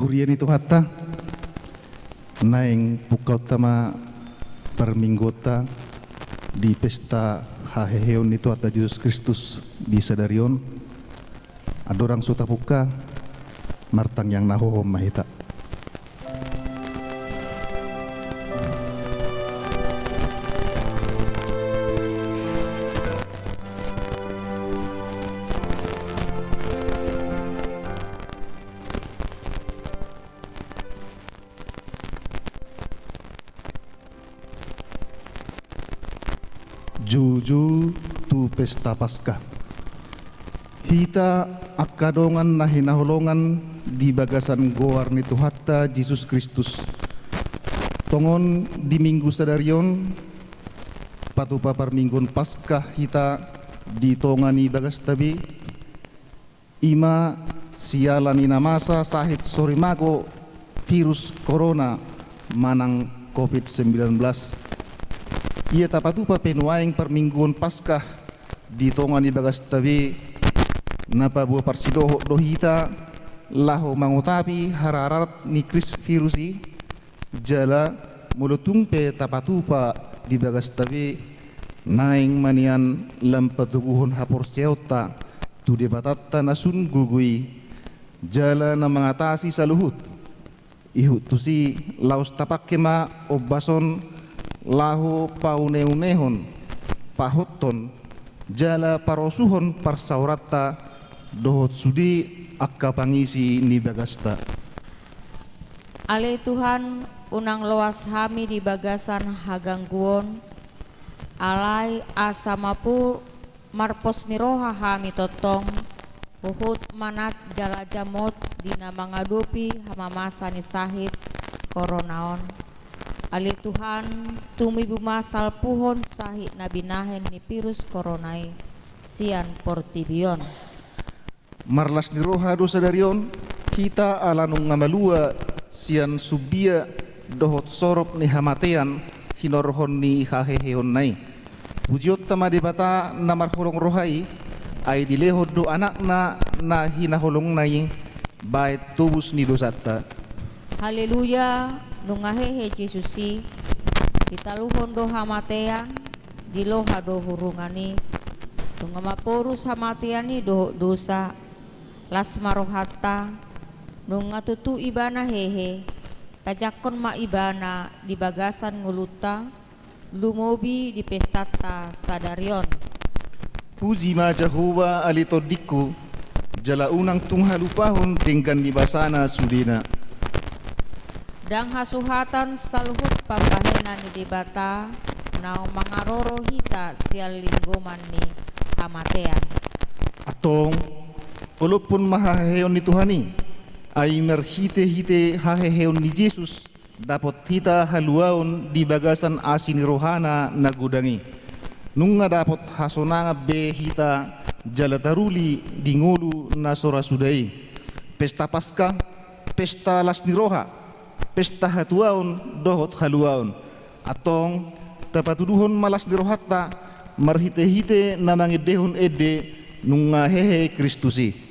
Durian itu hatta naing buka utama perminggota di pesta haheheon itu hatta Yesus Kristus di Sadarion ada orang suta buka martang yang nahohom mahita. Juju tu pesta Paskah. Hita akadongan na hinaholongan di bagasan goar ni Tuhatta Yesus Kristus. Tongon di Minggu Sadarion patupa parminggun Paskah hita ditongani bagas tabi ima sialan ina masa sahit sorimago virus corona manang COVID-19. Ia tapatupa penuaing permingguan Paskah di tongan di bagas tabi napa buah parsidoho dohita laho mangutapi hararat ni kris virusi jala mulutungpe tapatupa di bagas tabi naing manian lampatuguhon hapor seota tu debatatta nasun gugui jala na mengatasi saluhut ihut tusi laos tapakema obason lahu pauneunehon pahoton jala parosuhon parsaurata dohot sudi akka pangisi ni bagasta. Ale Tuhan unang loas hami di bagasan hagangguon alai asamapu marpos niroha hami totong uhut manat jala jamot dina mangadupi hamamasa ni sahit koronaon. Ali Tuhan tumi bumasal puhon sahit nabinahen ni virus koronai sian portibion. Marlas ni roha dosa darion kita alanung ngamalua sian subia dohot sorop ni hamatean hinorhon ni haheheon nai. Bujiot tama debata namar holong rohai ay dilehod do anak na hinaholong nai bait tubus ni dosata. Haleluya. Nungahehe Jesusi italuhon do hamatean diloha do hurungani tungamaporus hamateani do dosa lasmarohatta nungatutu ibana hehe tajakon ma ibana di bagasan nguluta lumobi di pestata Sadarion. Puji ma Jehovah alitodiku jala unang tunghalupahon tingkan di basana sudina. Dang hasuhatan saluhut pambahenan ni dibata nao mangaroro hita sial linggoman ni hamatean. Atong walaupun mahaheon ni Tuhani ay merhite-hite haheheon ni Yesus dapat hita haluaon di bagasan asin rohana nagudangi. Nunga dapat hasonanga be hita jalataruli di ngulu nasora sudai. Pesta Paskah, pesta las ni roha. Pesta hatuaon dohot haluaon atong tapatuduhon malas dirohatta marhite-hite namangedehon ede nunga hehe Kristusi.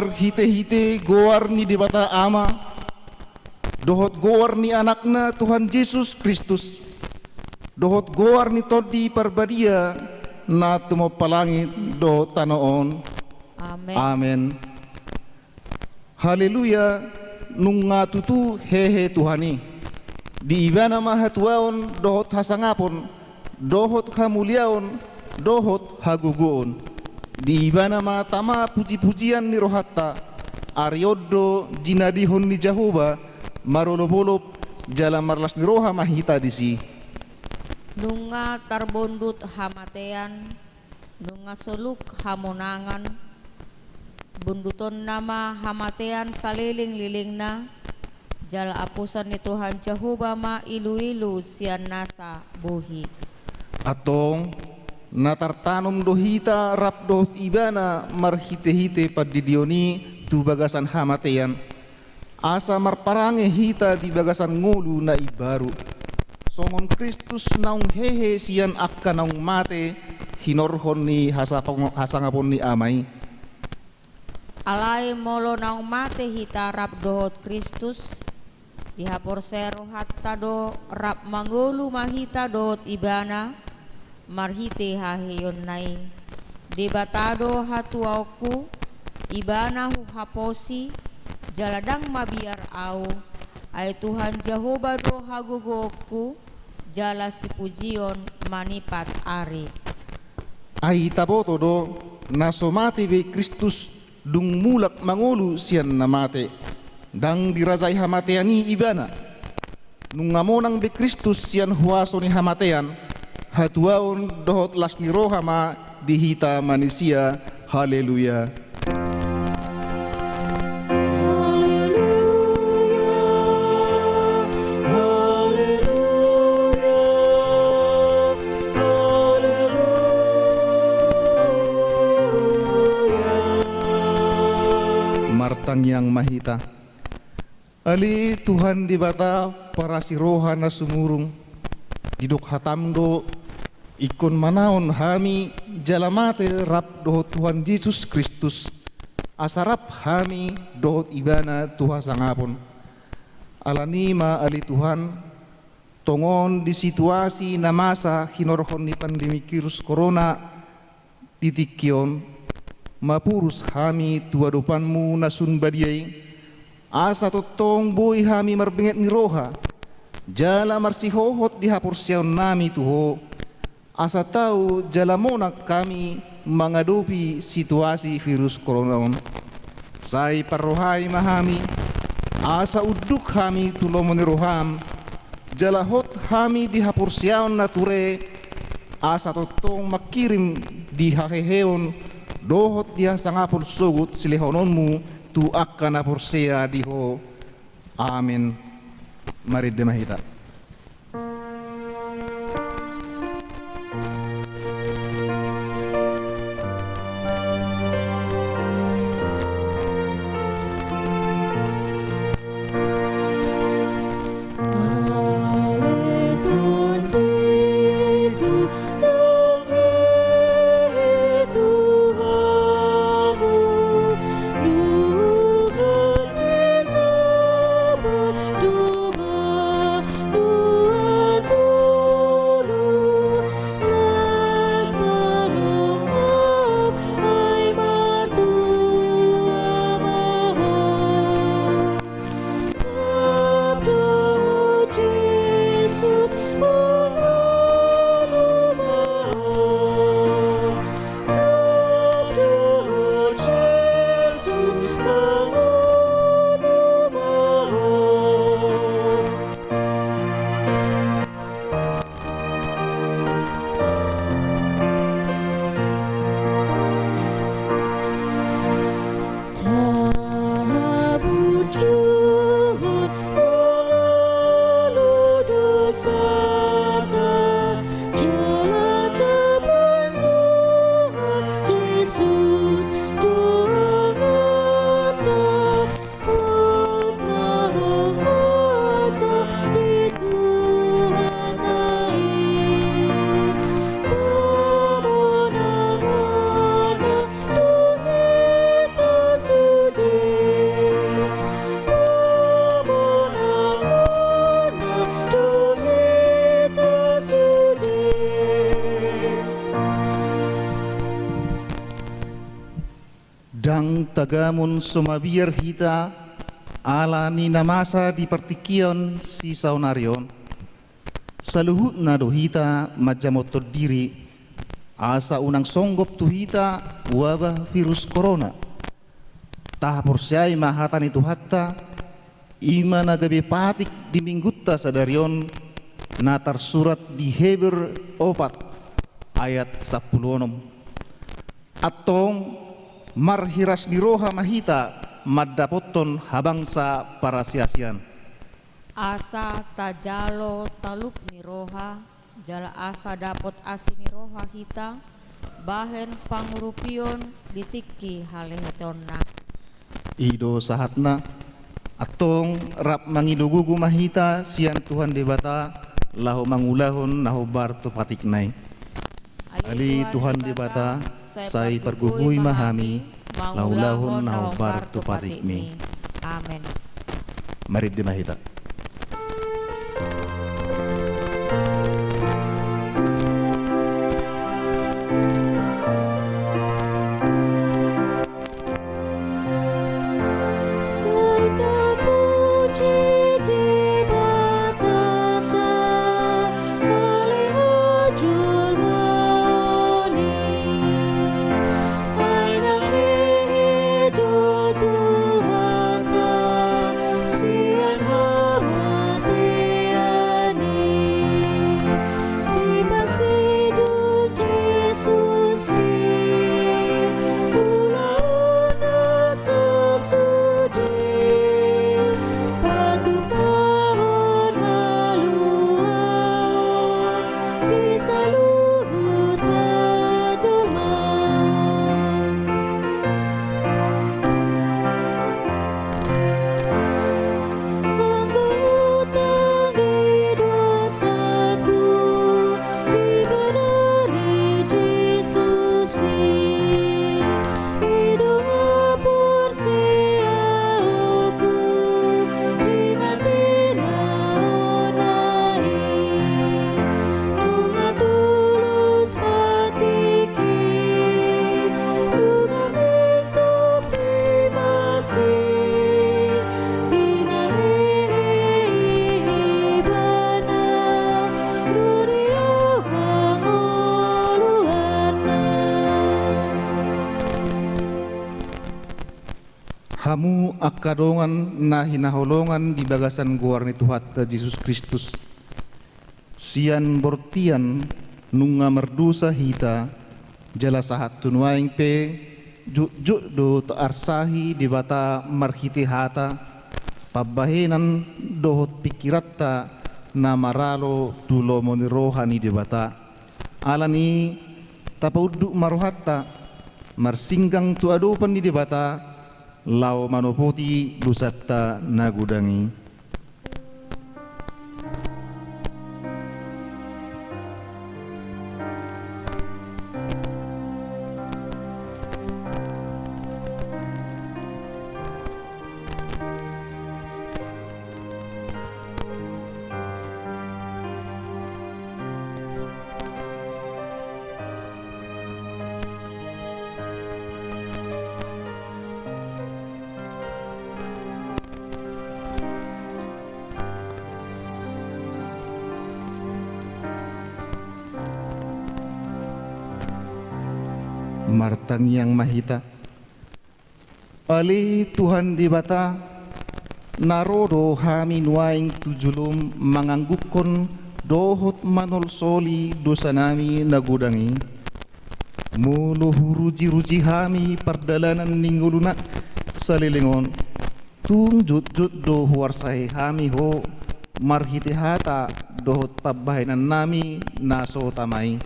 marhite-hite goar ni di bata ama, dohot goar ni anakna Tuhan Yesus Kristus, dohot goar ni todi parbadia na tumo palangit do tanoon. Amen. Amen. Haleluya, nung nga tutu hehe Tuhani. Di ibana mahatuaon dohot hasangapon, dohot hamuliaon, dohot haguguon. Di ibana matama puji-pujian ni rohatta, aryodo jinadihon ni Jahoba, marolop-olop jala marlas ni roha mahita disi. Nunga tarbondut hamatean, nunga soluk hamonangan, bunduton nama hamatean saliling-liling na, jala apusan ni Tuhan Jehovah ma ilu-ilu sian nasa buhi. Atong natartanom dohita rap dohot ibana marhite-hite padidioni tu bagasan hamatean, asa marparange hita di bagasan ngulu na ibaru. Songon Kristus naung hehe sian akka naung mate hinorhon ni hasangapon ni amai. Alay molo naung mate hita rap dohot Kristus, dihapor sero hatta do rap mangulu mahita dohot ibana, marhite haheyon nai. Debatado hatuauku, ibana hu haposi, jaladang mabiar au, ay Tuhan Jehovah do hagugoku, jala si pujion manipat ari. Ay taboto do nasomate be Kristus dung mulak mangulu sian namate. Dang dirajai hamateani ibana. Nung ngamonang be Kristus sian huaso ni hamatean, hatuaon dohot las ni rohama dihita manusia. Haleluya. Martang yang mahita, ali Tuhan di bata para si roha na sumurung, diduk hatamdo ikon manaon hami jalamate rap dohot Tuhan Yesus Kristus, asarap hami dohot ibana Tuhan sangapon. Alanima ali Tuhan, tongon di situasi na masa hinorhon ni pandemi virus corona ditikyon, mapurus hami tuadupanmu nasun badiay, asa totong boy hami marbinget ni roha, jala marsihohot di hapursiyaw nami tuho, asa tau jala monak kami menghadapi situasi virus corona. Say parrohay mahami, asa uduk hami tulomon ni roham, jala hot hami di hapursiyaw na ture, asa totong makirim di haheheon, dohot dia sangapun sugut silihononmu tu akan apursia diho. Amin. Mari demahita. Doa tagamun sumabir hita ala ni namasa di pertikion si saunarion saluhut na do hita majamotor diri asa unang songgop tu hita wabah virus corona tahapor siay mahatan itu hatta ima nagabe patik di minggutta sadarion natar surat di Heber 4 ayat 10 atong marhiras ni roha mahita madapoton habangsa para siasian Asa tajalo talup ni roha, jala asa dapot asi ni roha hita, bahen pangurupion ditiki halehetonna. ido sahatna atong rap mangidugugu mahita sian Tuhan debata lahu mangulahon naho barto patiknai ali Tuhan debata sai pergugui mahami laulahon naho barto patikmi. Amen. Mari di mahita. Hamu akadongan na hinaholongan di bagasan guarni Tuhatta Yesus Kristus. Sian bortian nunga merdusa hita jala sahat tunuaing pe juk do taarsahi di bata marhiti hata pabahenan dohot pikiratta na maralo tulo moni rohani di bata alani tapaudu marohatta marsinggang tu adopan di bata lau manopoti dusatta nagudangi. Martang yang mahita ali Tuhan di bata narodo hami nuaing tujulum manganggukon dohot manol soli dosa nami nagudangi mulu huruji-ruji hami pardalanan ningguluna salilingon tung jut-jut do huarsai hami ho marhiti hata dohot pabbahinan nami naso tamai.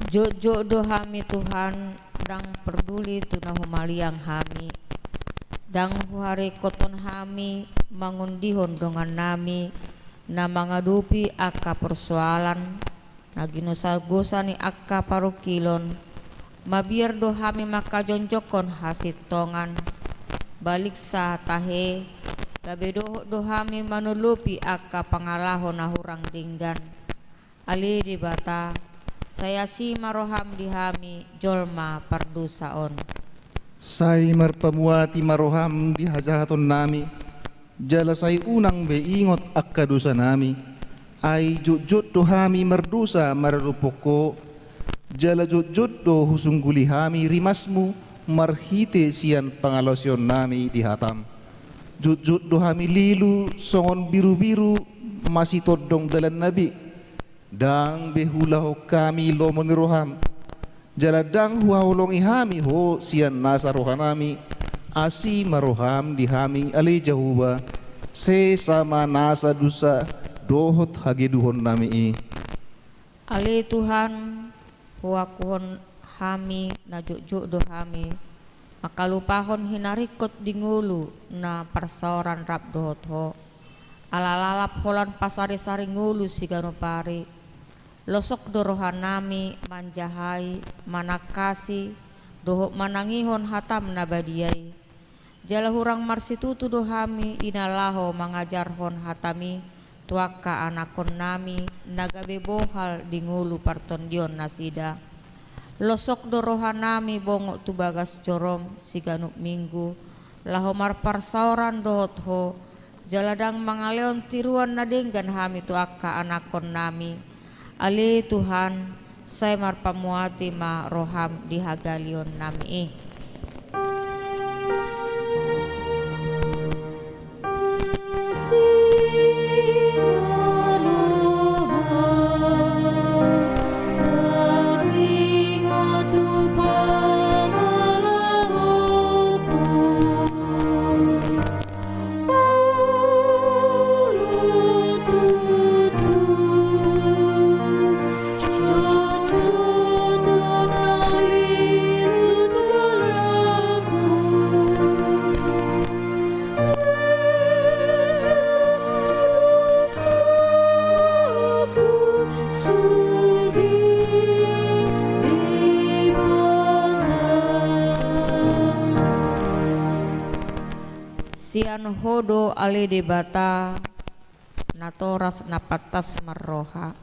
Jojo do hami Tuhan dang peduli tuna humaliang hami dang huhari koton hami mangundihon dengan nami na mangadupi akka persoalan naginusagusani akka parukilon mabiar do hami makajonjokon hasit tongan balik sa tahe gabe do hami manulupi akka pangalahon na hurang dinggan ali di bata saya si maroham dihami jolma pardusaon. Sai marpamuati maroham di hajahaton nami, jala sai unang beingot akka dosa nami, ay jujut dohami merdosa mararupoko, jala jujut do husungguli hami rimasmu marhite sian pangalosyon nami di hatam. Jujut dohami lilu songon biru-biru masih todong dalan nabi, dang behulaho kami lomon roham, jaladang huaholongi hami ho sian nasa rohanami, asi maroham di hami ali jahuba, se sama nasa dusa dohot hageduhon nami i. Ali Tuhan huakuhon hami na jujuk do hami, makalupahon hinarikot dingulu na parsaoran rap dohot ho, alalalap holan pasari-sari ngulu sigano pari, losok dorohan nami manjahai manakasi dohok manangihon hatam nabadiai, jala hurang marsitutu dohami inalaho mangajarhon hatami tuaka anakon nami nagabe bohal dingulu partondion nasida, losok dorohan nami bongok tu bagas corom siganuk minggu laho marparsaoran dohot ho, jaladang mangaleon tiruan nadenggan hami tuaka anakon nami. Ali Tuhan, saya marpamuati ma roham di hagalion nami. Sian hodo ale debata natoras napatas marroha,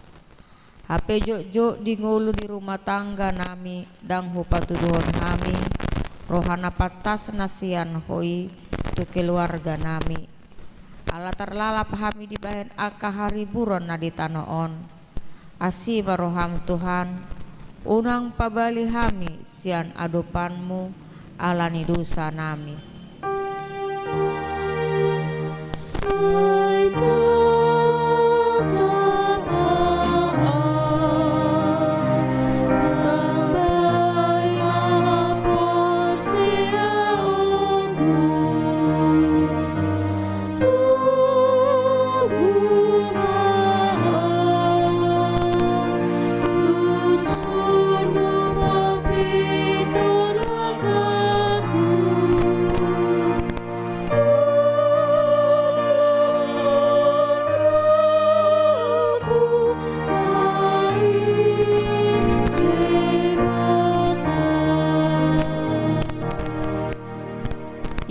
hape jok di ngulu di rumah tangga nami dang hupatuduhon kami rohana patas nasian hoi tu keluarga nami, ala terlalap kami di bahen aka hari buron na di tanoon, asi maroham Tuhan unang pabali kami sian adopanmu alani dosa nami.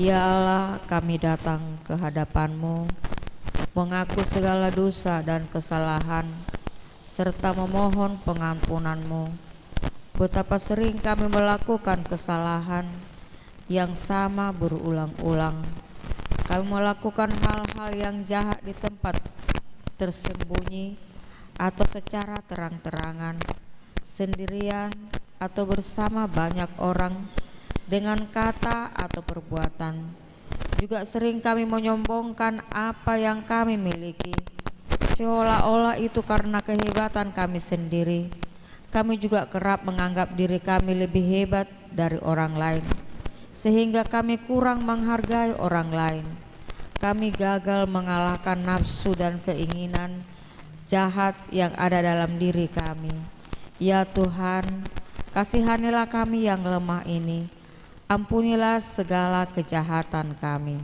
Ya Allah, kami datang ke hadapan-Mu, mengaku segala dosa dan kesalahan, serta memohon pengampunan-Mu. Betapa sering kami melakukan kesalahan yang sama berulang-ulang. Kami melakukan hal-hal yang jahat di tempat tersembunyi atau secara terang-terangan, sendirian atau bersama banyak orang, dengan kata atau perbuatan. Juga sering kami menyombongkan apa yang kami miliki, seolah-olah itu karena kehebatan kami sendiri. Kami juga kerap menganggap diri kami lebih hebat dari orang lain, sehingga kami kurang menghargai orang lain. Kami gagal mengalahkan nafsu dan keinginan jahat yang ada dalam diri kami. Ya Tuhan, kasihanilah kami yang lemah ini. Ampunilah segala kejahatan kami.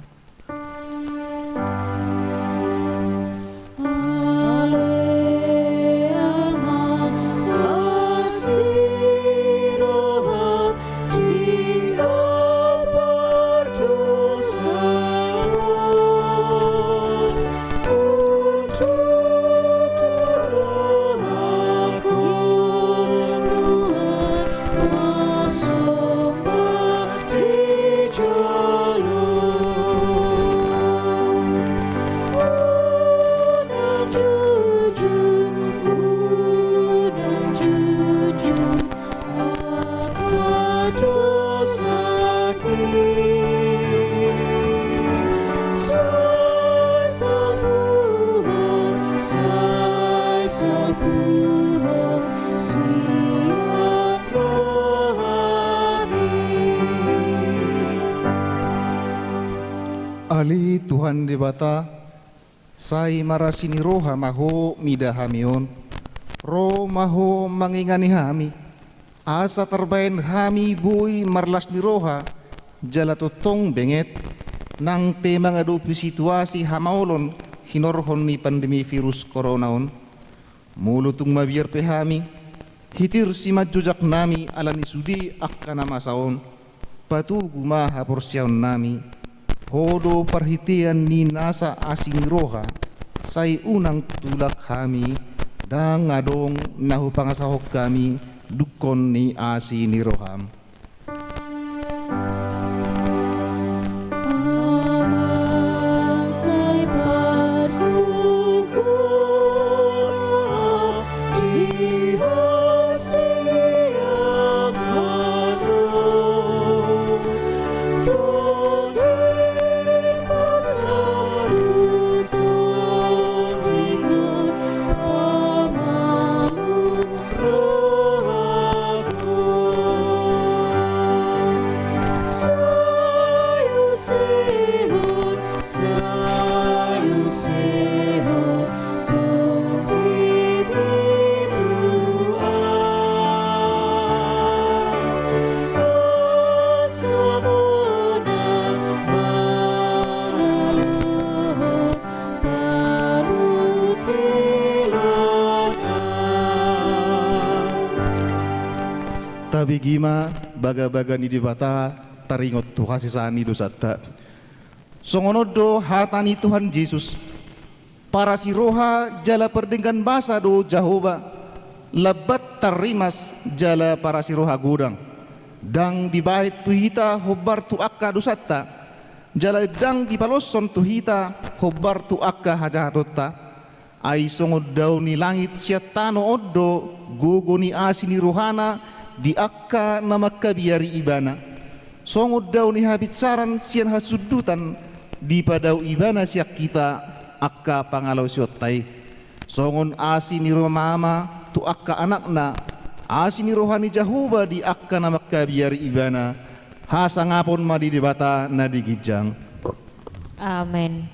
Di Tuhan di bata, sai marasini roha maho midahamion, roh maho mangingani hami, asa terbain hami bui marlas ni roha, jala totong benget, nang pe mangadupi situasi hamaulon hinorhon ni pandemi virus coronaon, mulutung mabiar pe hami, hitir si majujak nami alani sudi akkana masaon, patugu maha porsiaon nami, hodo perhitian ni nasa asing roha, sai unang tulak kami, dang ngadong nahu pangasahok kami, dukon ni asi ni roham. Tabi gima baga-baga ni di bata taringot tu hasisani dosata. Songonodo hatani Tuhan Yesus. Para si roha jala perdengkan basa do Jahoba. Lebat tarimas jala para si roha gudang. Dang di bait tuhita hobar tu akka dosata. Jala dang di paloson tuhita hobar tu akka hajatotta. Ai songod daw ni langit siatano oddo gugo ni asini rohana di akka na makabiyari ibana. Songod daw ni habitsaran siyan hasudutan di padaw ibana siyak kita akka pangalaw siyotay. Songon asi ni mama tu akka anak na asi ni rohani Jahoba di akka na makabiyari ibana. Hasa ngapon madi di bata na digijang. Amen.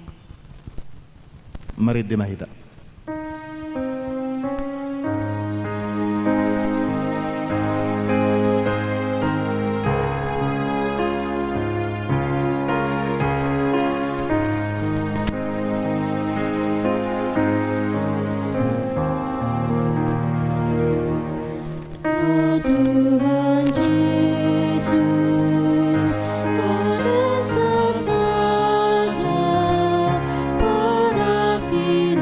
Mari dimahita. Para si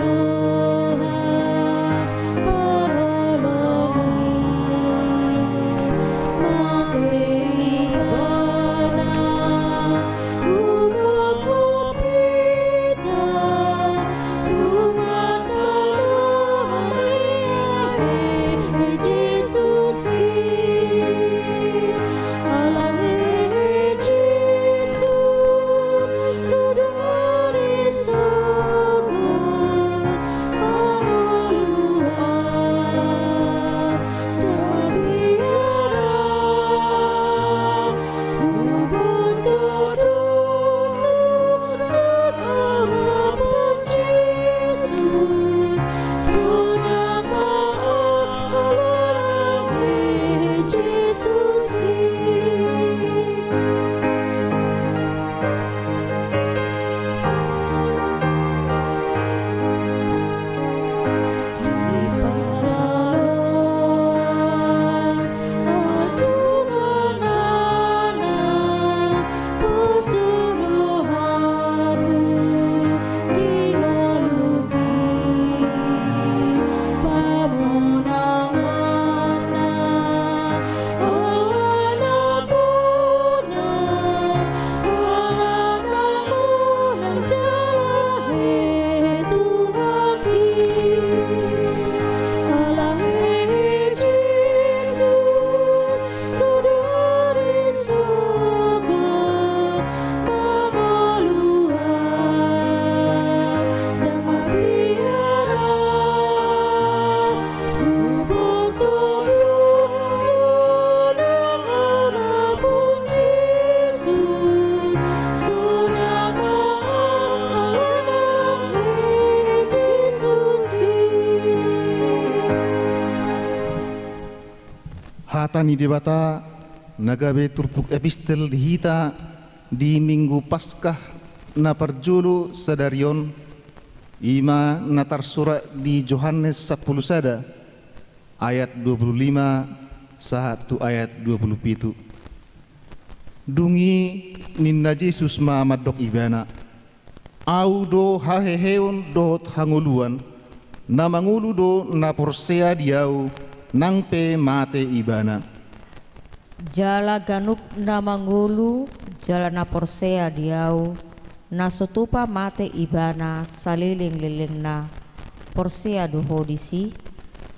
Tani debata nagabe turpuk epistel dihita di Minggu Paskah na parjulu sadarion ima natar surat di Yohanes 10 sada ayat 25 satu ayat 27. Dungi ninna Yesus ma madok ibana au do haheheon dot hanguluan na mangulu do na porsea diau nangpe mate ibana. Jala ganup na mangulu, jala na porsea diau, na sotupa mate ibana saliling-liling na porsea do hodisi.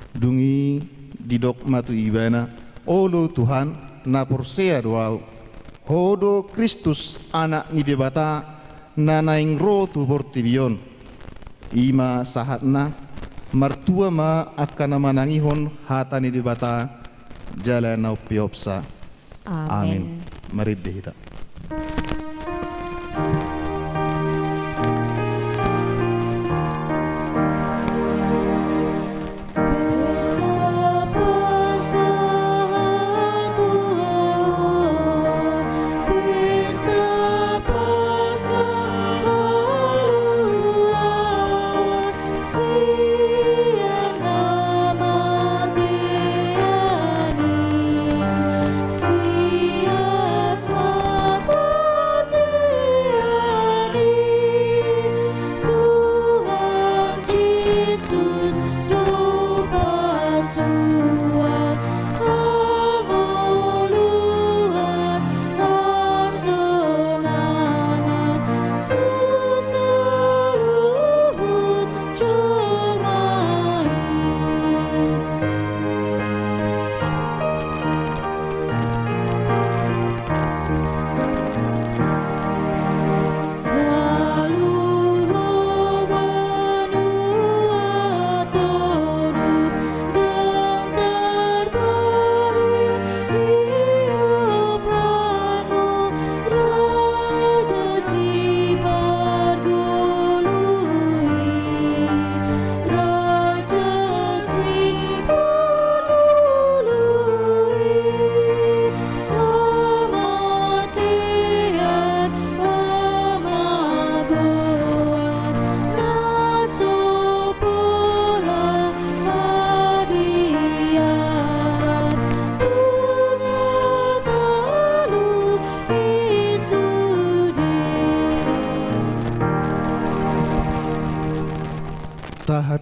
Dungi didok matu ibana, olo Tuhan na porsea doau. Hodo Kristus anak ni debata na naing ro tu bortibion. Ima sahatna martua ma akan manangihon hata ni debata jala na piopsa. Amin. Mari dihita.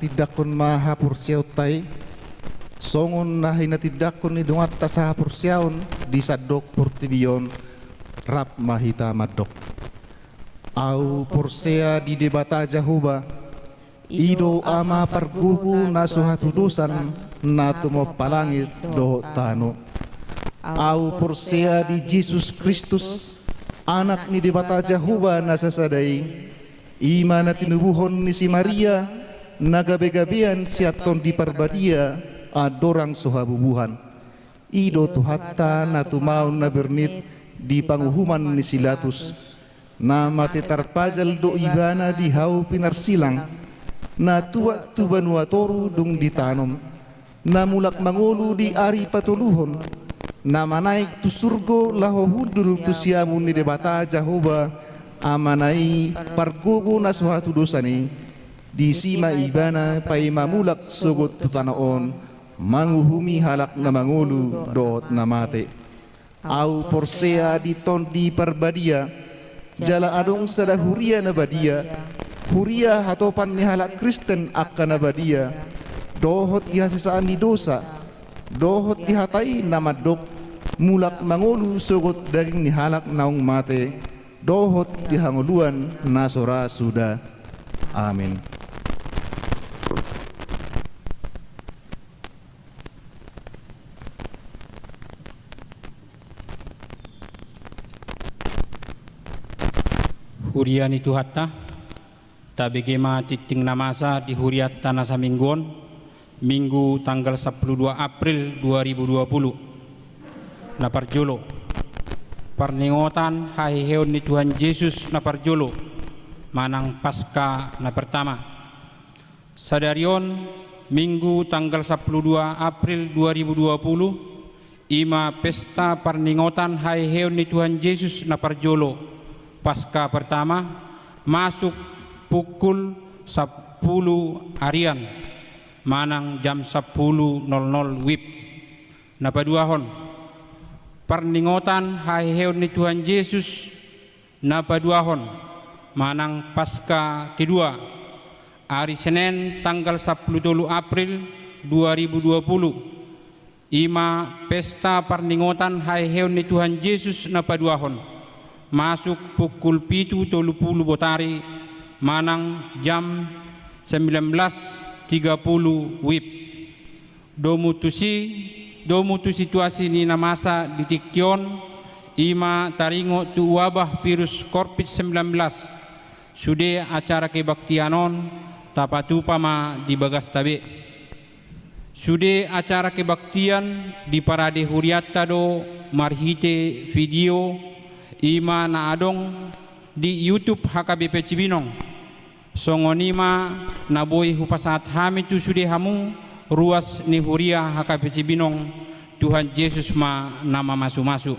Tidakon maha pursiaw tay songon nahi na tidakon ni dungat ta sa pursiaon di sadok portibion rap mahita madok au porsea di debata jahuba ido ama pargugu na suhatudusan na tumo palangit do tano au porsea di Jesus Kristus anak ni debata jahuba na sasadai ima na tinubuhon ni si Maria nagabe-gabean siaton di parbadia adorang sohabubuhan ido tuhatta na tumaon na bernit di panguhuman ni Silatus na matitarpajal do ibana di hau pinarsilang na tuwa tubanuatoru dung ditanom na mulak mangulu di ari patuluhon na manaik tu surgo lahohudul tu siamun ni debata Jahoba amanai pargogo na suhatu dosani di sima ibana pay mamulak sugot tutanaon manguhumi halak na mangulu doot na mate au porsea di ton di parbadia jala adong sada huria na badia huria hatopan ni halak Kristen akan na badia dohot dihasisaan ni dosa dohot dihatai na madok mulak mangulu sugot daging ni halak naong mate dohot dihanguluan na sora suda. Amin. Hurian itu hatta tabegema titing namasa di huriat tanah saminggon Minggu tanggal 12 April 2020 na parjolo parningotan haheheon ni Tuhan Yesus na parjolo manang Paskah na pertama sadarion Minggu tanggal 12 April 2020 ima pesta perningotan hai heon ni Tuhan Yesus na parjolo. Pasca pertama masuk pukul 10 harian manang jam 10.00 WIB. Na paduahon perningotan hai heon ni Tuhan Yesus na paduahon manang pasca kedua hari Senin tanggal 10 April 2020. Ima pesta perningotan hai heon ni Tuhan Yesus na paduahon masuk pukul 7.30 botari manang jam 19.30 WIB. Domu tu situasi ni na masa di Tikyon ima taringo tu wabah virus COVID-19 sude acara kebaktianon tapatupama di Bagas Tabe. Sude acara kebaktian di Parade Huriatta do marhite video ima na adong di YouTube HKBP Cibinong. Songonima na boy hupasat hami tu sude hamu ruas ni Huria HKBP Cibinong Tuhan Yesus ma nama masu-masu.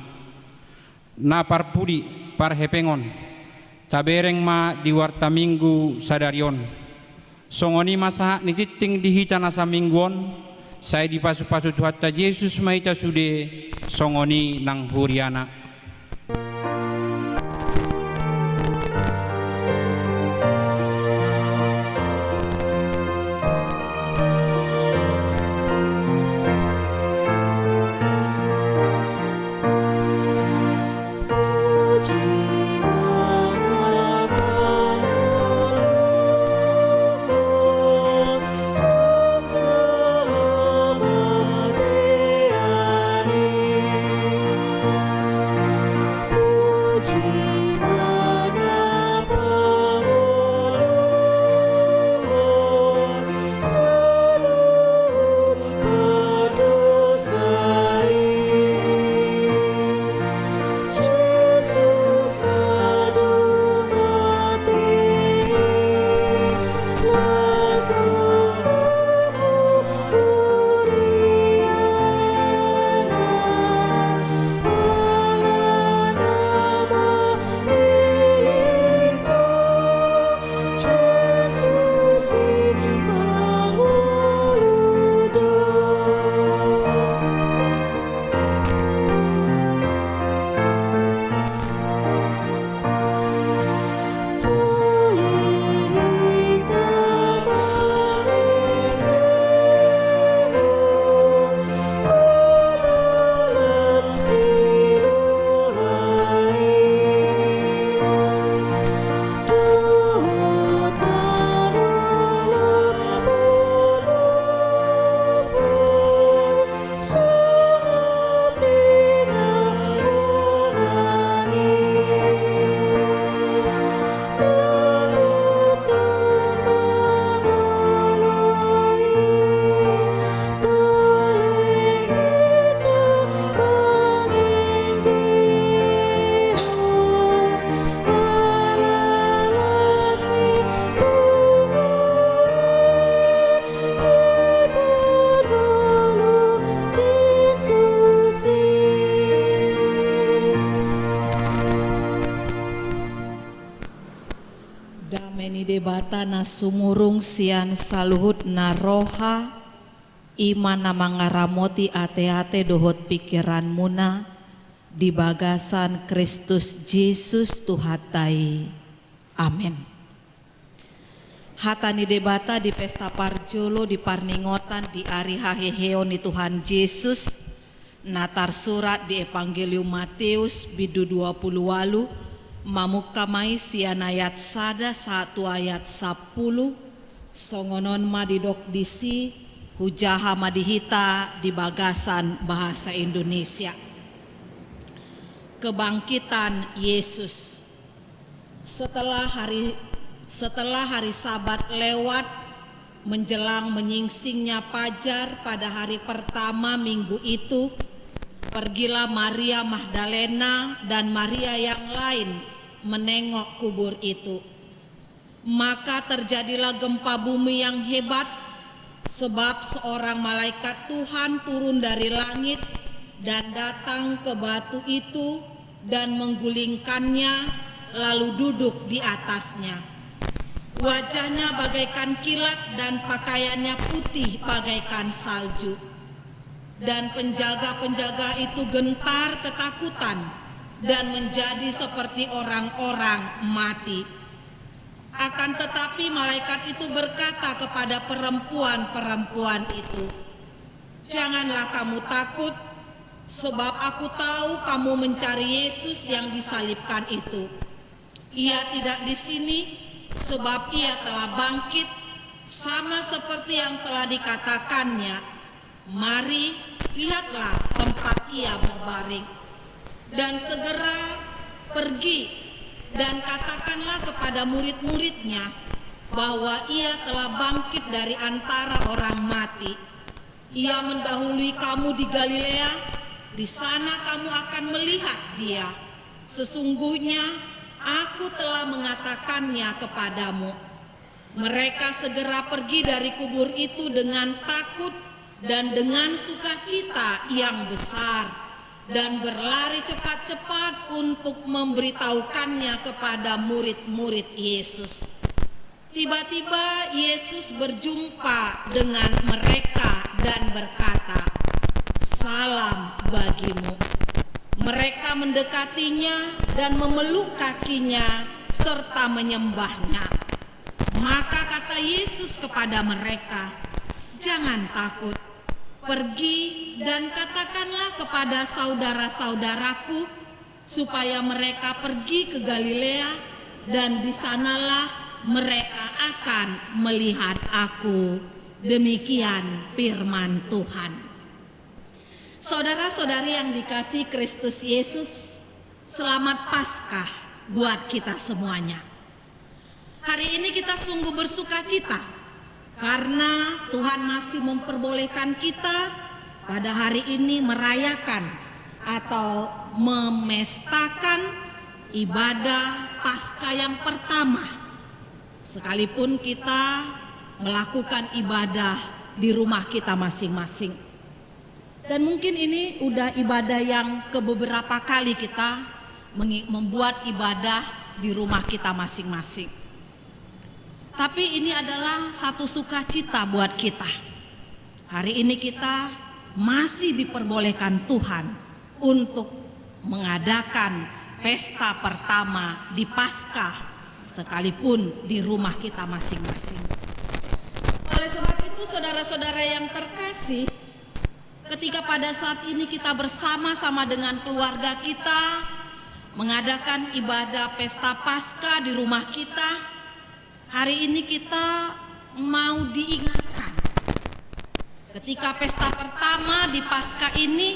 Na parpudi parhepengon tabereng ma di warta minggu sadarion. Songonima saha nititing dihita nasa mingguon saya dipasu-pasu Tuhan Yesus maita sude songoni nang Huriana. Debata na sumurung sian saluhut na roha iman na mangaramoti ate-ate dohot pikiran muna di bagasan Kristus Yesus Tuhatai. Amin. Hatani debata di pesta parjolo di parningotan di ari haheheo ni Tuhan Yesus natar surat di Evangelium Matius bidu 28 mamukamai sian ayat sada 1 ayat 10 songonon madidok disi hujaha madihita di bagasan bahasa Indonesia. Kebangkitan Yesus. Setelah hari Sabat lewat menjelang menyingsingnya fajar pada hari pertama minggu itu, pergilah Maria Magdalena dan Maria yang lain menengok kubur itu. Maka terjadilah gempa bumi yang hebat, sebab seorang malaikat Tuhan turun dari langit dan datang ke batu itu dan menggulingkannya, lalu duduk di atasnya. Wajahnya bagaikan kilat dan pakaiannya putih bagaikan salju. Dan penjaga-penjaga itu gentar ketakutan dan menjadi seperti orang-orang mati. Akan tetapi malaikat itu berkata kepada perempuan-perempuan itu, "Janganlah kamu takut, sebab aku tahu kamu mencari Yesus yang disalibkan itu. Ia tidak di sini, sebab ia telah bangkit, sama seperti yang telah dikatakannya. Mari, lihatlah tempat ia berbaring. Dan segera pergi dan katakanlah kepada murid-muridnya bahwa ia telah bangkit dari antara orang mati. Ia mendahului kamu di Galilea, di sana kamu akan melihat dia. Sesungguhnya aku telah mengatakannya kepadamu." Mereka segera pergi dari kubur itu dengan takut dan dengan sukacita yang besar, dan berlari cepat-cepat untuk memberitahukannya kepada murid-murid Yesus. Tiba-tiba Yesus berjumpa dengan mereka dan berkata, "Salam bagimu." Mereka mendekatinya dan memeluk kakinya serta menyembahnya. Maka kata Yesus kepada mereka, "Jangan takut. Pergi dan katakanlah kepada saudara-saudaraku supaya mereka pergi ke Galilea, dan di sanalah mereka akan melihat aku." Demikian firman Tuhan. Saudara-saudari yang dikasihi Kristus Yesus, selamat Paskah buat kita semuanya. Hari ini kita sungguh bersukacita karena Tuhan masih memperbolehkan kita pada hari ini merayakan atau memestakan ibadah Paskah yang pertama. Sekalipun kita melakukan ibadah di rumah kita masing-masing. Dan mungkin ini udah ibadah yang beberapa kali kita membuat ibadah di rumah kita masing-masing. Tapi ini adalah satu sukacita buat kita. Hari ini kita masih diperbolehkan Tuhan untuk mengadakan pesta pertama di Paskah, sekalipun di rumah kita masing-masing. Oleh sebab itu saudara-saudara yang terkasih, ketika pada saat ini kita bersama-sama dengan keluarga kita mengadakan ibadah pesta Paskah di rumah kita, hari ini kita mau diingatkan ketika pesta pertama di Paskah ini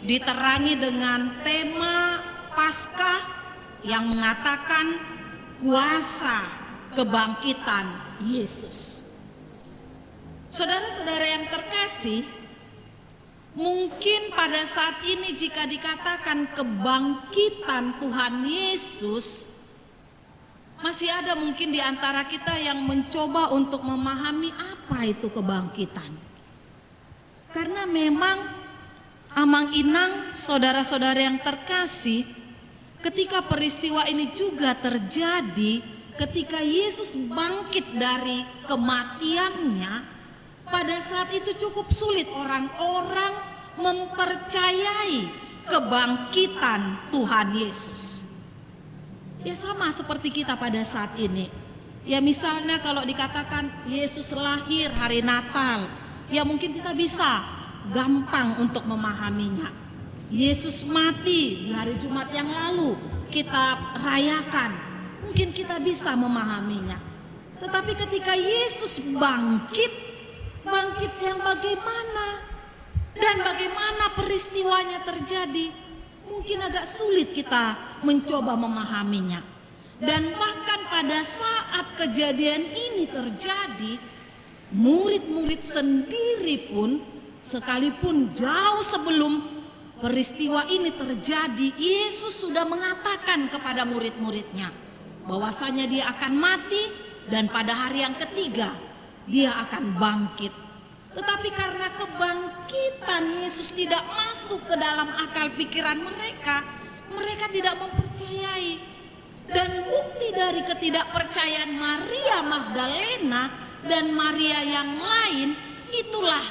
diterangi dengan tema Paskah yang mengatakan kuasa kebangkitan Yesus. Saudara-saudara yang terkasih, mungkin pada saat ini jika dikatakan kebangkitan Tuhan Yesus, masih ada mungkin di antara kita yang mencoba untuk memahami apa itu kebangkitan. Karena memang amang inang saudara-saudara yang terkasih, ketika peristiwa ini juga terjadi, ketika Yesus bangkit dari kematiannya, pada saat itu cukup sulit orang-orang mempercayai kebangkitan Tuhan Yesus. Ya sama seperti kita pada saat ini. Ya misalnya kalau dikatakan Yesus lahir hari Natal, ya mungkin kita bisa gampang untuk memahaminya. Yesus mati di hari Jumat yang lalu, kita rayakan, mungkin kita bisa memahaminya. Tetapi ketika Yesus bangkit yang bagaimana dan bagaimana peristiwanya terjadi, mungkin agak sulit kita mencoba memahaminya. Dan bahkan pada saat kejadian ini terjadi, murid-murid sendiri pun, sekalipun jauh sebelum peristiwa ini terjadi, Yesus sudah mengatakan kepada murid-muridnya bahwasanya dia akan mati dan pada hari yang ketiga dia akan bangkit. Tetapi karena kebangkitan Yesus tidak masuk ke dalam akal pikiran mereka, mereka tidak mempercayai. Dan bukti dari ketidakpercayaan Maria Magdalena dan Maria yang lain itulah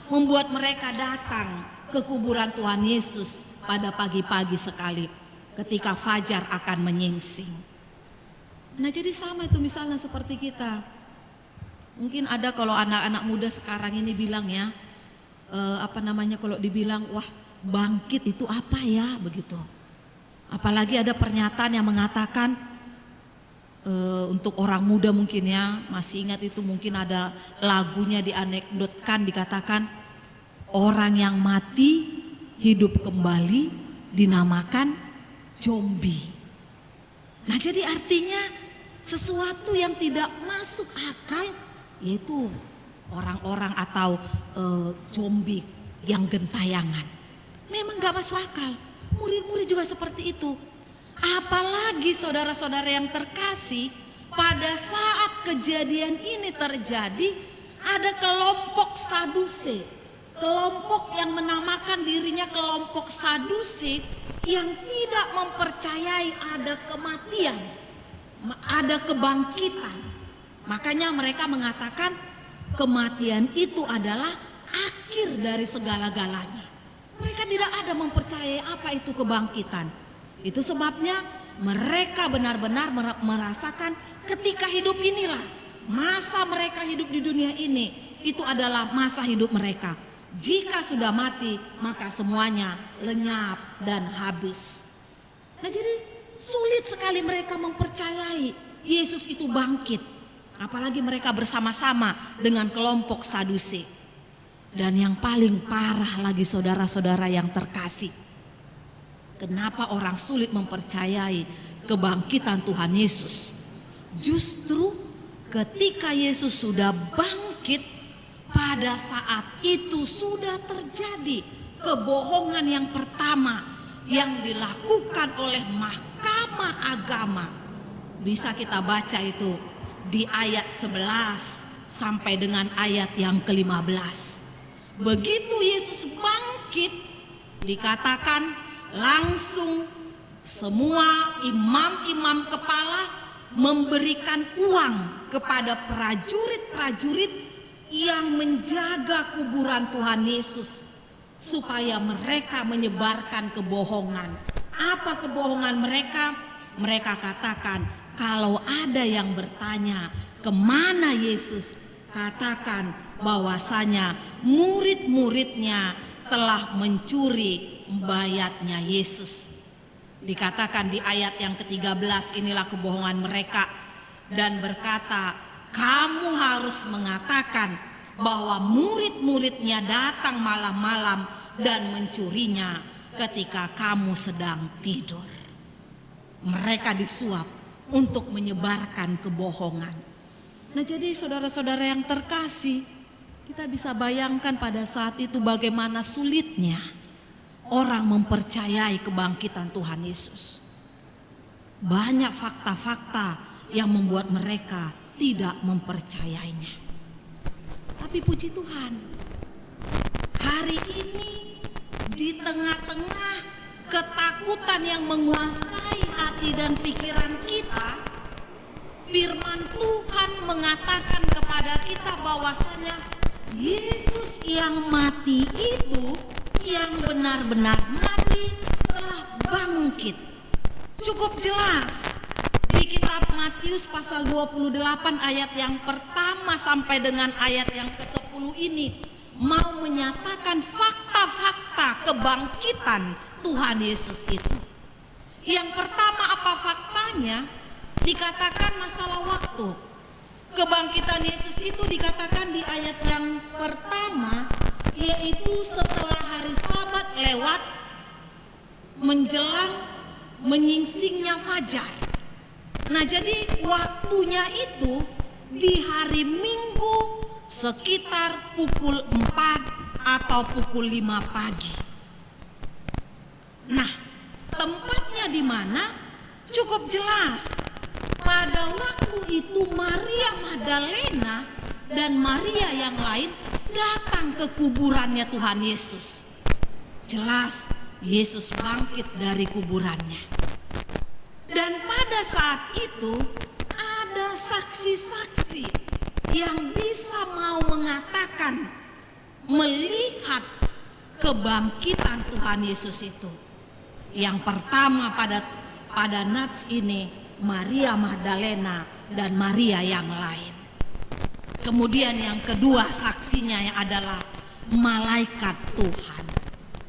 membuat mereka datang ke kuburan Tuhan Yesus pada pagi-pagi sekali ketika fajar akan menyingsing. Nah, jadi sama itu misalnya seperti kita. Mungkin ada kalau anak-anak muda sekarang ini bilang ya, kalau dibilang wah bangkit itu apa ya begitu. Apalagi ada pernyataan yang mengatakan untuk orang muda mungkin ya masih ingat itu, mungkin ada lagunya dianekdotkan dikatakan orang yang mati hidup kembali dinamakan zombie. Nah, jadi artinya sesuatu yang tidak masuk akal, yaitu orang-orang atau zombie yang gentayangan, memang gak masuk akal. Murid-murid juga seperti itu. Apalagi saudara-saudara yang terkasih, pada saat kejadian ini terjadi, ada kelompok Sadusi, kelompok yang menamakan dirinya kelompok Sadusi, yang tidak mempercayai ada kematian, ada kebangkitan. Makanya mereka mengatakan kematian itu adalah akhir dari segala-galanya. Mereka tidak ada mempercayai apa itu kebangkitan. Itu sebabnya mereka benar-benar merasakan ketika hidup inilah masa mereka hidup di dunia ini, itu adalah masa hidup mereka. Jika sudah mati maka semuanya lenyap dan habis. Nah, jadi sulit sekali mereka mempercayai Yesus itu bangkit. Apalagi mereka bersama-sama dengan kelompok Sadusi. Dan yang paling parah lagi saudara-saudara yang terkasih, kenapa orang sulit mempercayai kebangkitan Tuhan Yesus? Justru ketika Yesus sudah bangkit, pada saat itu sudah terjadi kebohongan yang pertama yang dilakukan oleh mahkamah agama. Bisa kita baca itu di ayat 11 sampai dengan ayat yang ke-15. Begitu Yesus bangkit, dikatakan langsung semua imam-imam kepala memberikan uang kepada prajurit-prajurit yang menjaga kuburan Tuhan Yesus supaya mereka menyebarkan kebohongan. Apa kebohongan mereka? Mereka katakan kalau ada yang bertanya kemana Yesus, katakan bahwasanya murid-muridnya telah mencuri mayatnya Yesus. Dikatakan di ayat yang ke-13, inilah kebohongan mereka, dan berkata, kamu harus mengatakan bahwa murid-muridnya datang malam-malam dan mencurinya ketika kamu sedang tidur. Mereka disuap untuk menyebarkan kebohongan. Nah, jadi saudara-saudara yang terkasih, kita bisa bayangkan pada saat itu bagaimana sulitnya orang mempercayai kebangkitan Tuhan Yesus. Banyak fakta-fakta yang membuat mereka tidak mempercayainya. Tapi puji Tuhan, hari ini di tengah-tengah ketakutan yang menguasai hati dan pikiran kita, firman Tuhan mengatakan kepada kita bahwasanya Yesus yang mati itu, yang benar-benar mati, telah bangkit. Cukup jelas di kitab Matius pasal 28 ayat yang pertama sampai dengan ayat yang ke-10 ini mau menyatakan fakta-fakta kebangkitan Tuhan Yesus itu. Yang pertama apa faktanya? Dikatakan masalah waktu. Kebangkitan Yesus itu dikatakan di ayat yang pertama, yaitu setelah hari Sabat lewat menjelang menyingsingnya fajar. Nah, jadi waktunya itu di hari Minggu sekitar pukul 4 atau pukul 5 pagi. Nah, tempatnya di mana? Cukup jelas. Pada waktu itu Maria Magdalena dan Maria yang lain datang ke kuburannya Tuhan Yesus. Jelas Yesus bangkit dari kuburannya. Dan pada saat itu ada saksi-saksi yang bisa mau mengatakan melihat kebangkitan Tuhan Yesus itu. Yang pertama pada nats ini Maria Magdalena dan Maria yang lain. Kemudian yang kedua saksinya yang adalah malaikat Tuhan.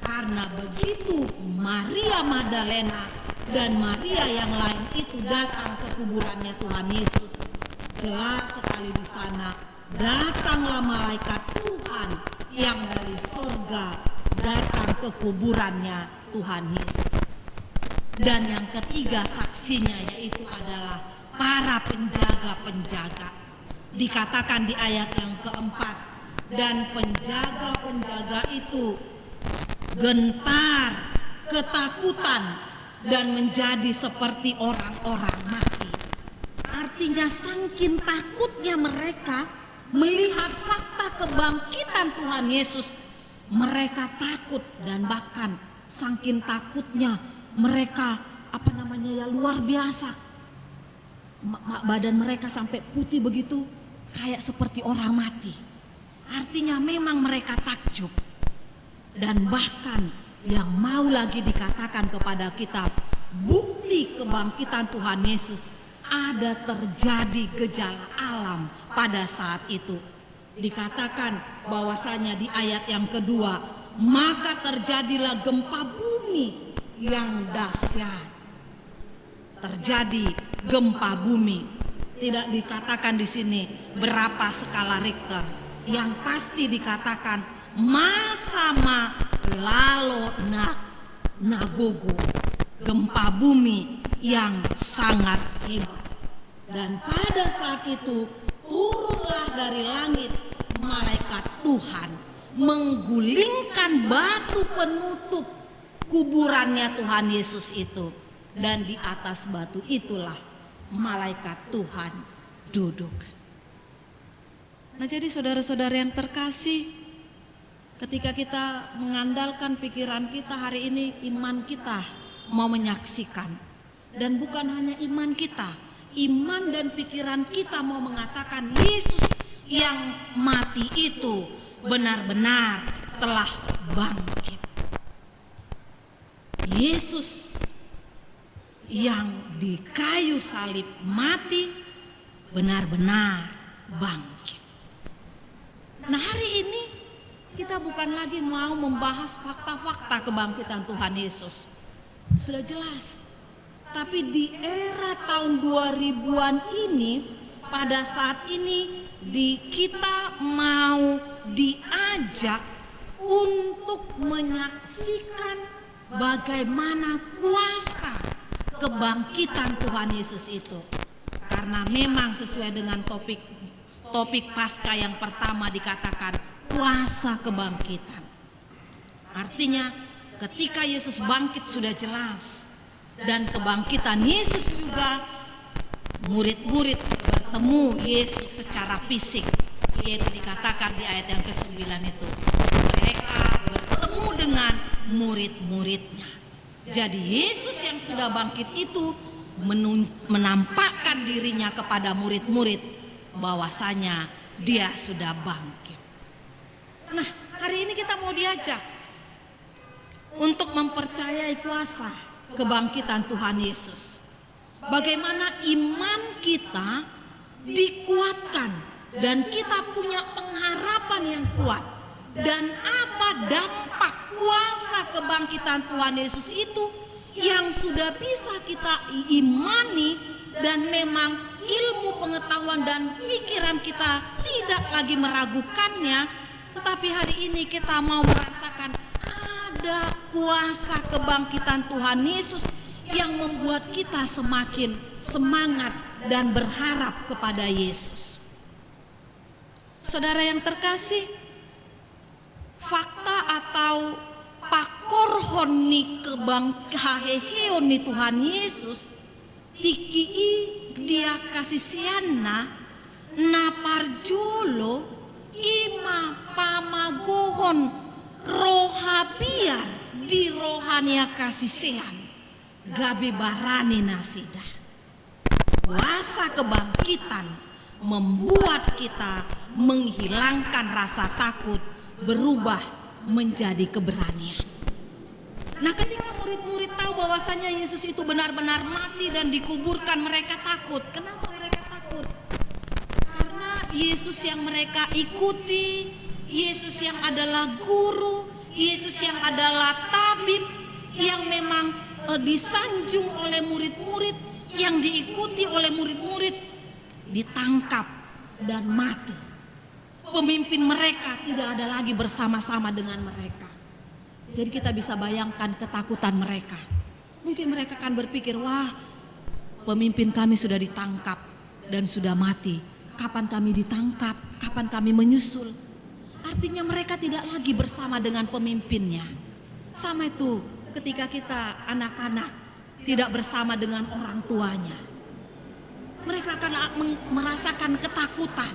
Karena begitu Maria Magdalena dan Maria yang lain itu datang ke kuburannya Tuhan Yesus, jelas sekali di sana datanglah malaikat Tuhan yang dari surga datang ke kuburannya Tuhan Yesus. Dan yang ketiga saksinya yaitu adalah para penjaga-penjaga. Dikatakan di ayat yang keempat, dan penjaga-penjaga itu gentar, ketakutan, dan menjadi seperti orang-orang mati. Artinya saking takutnya mereka melihat fakta kebangkitan Tuhan Yesus, mereka takut. Dan bahkan saking takutnya mereka luar biasa. Badan mereka sampai putih begitu, kayak seperti orang mati. Artinya memang mereka takjub. Dan bahkan yang mau lagi dikatakan kepada kita, bukti kebangkitan Tuhan Yesus, ada terjadi gejala alam pada saat itu. Dikatakan bahwasanya di ayat yang kedua, maka terjadilah gempa bumi yang dahsyat. Terjadi gempa bumi. Tidak dikatakan di sini berapa skala Richter. Yang pasti dikatakan Masama lalo nagogo, gempa bumi yang sangat hebat. Dan pada saat itu turunlah dari langit malaikat Tuhan, menggulingkan batu penutup kuburannya Tuhan Yesus itu. Dan di atas batu itulah malaikat Tuhan duduk. Nah, jadi saudara-saudara yang terkasih, ketika kita mengandalkan pikiran kita hari ini, iman kita mau menyaksikan. Dan bukan hanya iman kita, iman dan pikiran kita mau mengatakan Yesus yang mati itu benar-benar telah bangkit. Yesus yang di kayu salib mati benar-benar bangkit. Nah, hari ini kita bukan lagi mau membahas fakta-fakta kebangkitan Tuhan Yesus. Sudah jelas. Tapi di era tahun 2000-an ini, pada saat ini kita mau diajak untuk menyaksikan bagaimana kuasa kebangkitan Tuhan Yesus itu. Karena memang sesuai dengan topik Paskah yang pertama dikatakan kuasa kebangkitan. Artinya ketika Yesus bangkit sudah jelas. Dan kebangkitan Yesus juga, murid-murid bertemu Yesus secara fisik. Yaitu dikatakan di ayat yang ke-9 itu, mereka bertemu dengan murid-muridnya. Jadi Yesus yang sudah bangkit itu menampakkan dirinya kepada murid-murid bahwasanya dia sudah bangkit. Nah, hari ini kita mau diajak untuk mempercayai kuasa kebangkitan Tuhan Yesus. Bagaimana iman kita dikuatkan dan kita punya pengharapan yang kuat. Dan apa dampak kuasa kebangkitan Tuhan Yesus itu yang sudah bisa kita imani, dan memang ilmu pengetahuan dan pikiran kita tidak lagi meragukannya. Tetapi hari ini kita mau merasakan ada kuasa kebangkitan Tuhan Yesus yang membuat kita semakin semangat dan berharap kepada Yesus. Saudara yang terkasih, fakta atau pakorhoni kebangkitan Tuhan Yesus tikii dia kasih siana naparjolo ima kon rohabiar di rohania kasih gabe barani nasida. Kuasa kebangkitan membuat kita menghilangkan rasa takut, berubah menjadi keberanian. Nah, ketika murid-murid tahu bahwasanya Yesus itu benar-benar mati dan dikuburkan, mereka takut. Kenapa mereka takut? Karena Yesus yang mereka ikuti, Yesus yang adalah guru, Yesus yang adalah tabib, yang memang disanjung oleh murid-murid, yang diikuti oleh murid-murid, ditangkap dan mati. Pemimpin mereka tidak ada lagi bersama-sama dengan mereka. Jadi kita bisa bayangkan ketakutan mereka. Mungkin mereka akan berpikir, wah, pemimpin kami sudah ditangkap dan sudah mati. Kapan kami ditangkap? Kapan kami menyusul? Artinya mereka tidak lagi bersama dengan pemimpinnya. Sama itu ketika kita anak-anak tidak bersama dengan orang tuanya. Mereka akan merasakan ketakutan.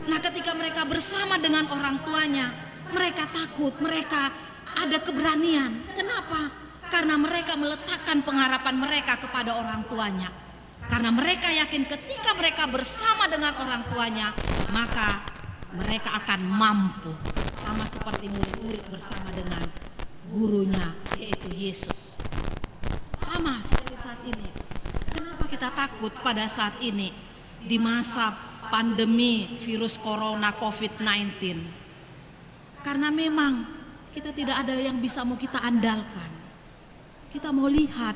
Nah, ketika mereka bersama dengan orang tuanya, mereka takut, mereka ada keberanian. Kenapa? Karena mereka meletakkan pengharapan mereka kepada orang tuanya. Karena mereka yakin ketika mereka bersama dengan orang tuanya, maka mereka akan mampu. Sama seperti murid-murid bersama dengan gurunya, yaitu Yesus. Sama seperti saat ini. Kenapa kita takut pada saat ini di masa pandemi virus corona COVID-19? Karena memang kita tidak ada yang bisa mau kita andalkan. Kita mau lihat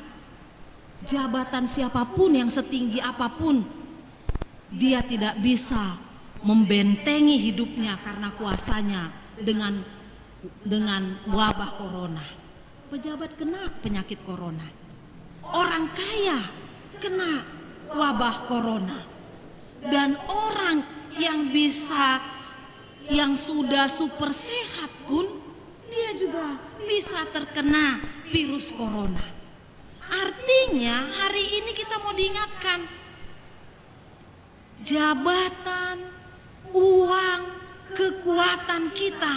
jabatan siapapun yang setinggi apapun, dia tidak bisa membentengi hidupnya karena kuasanya dengan wabah corona. Pejabat kena penyakit corona, orang kaya kena wabah corona, dan orang yang sudah super sehat pun dia juga bisa terkena virus corona. Artinya hari ini kita mau diingatkan, jabatan, uang, kekuatan kita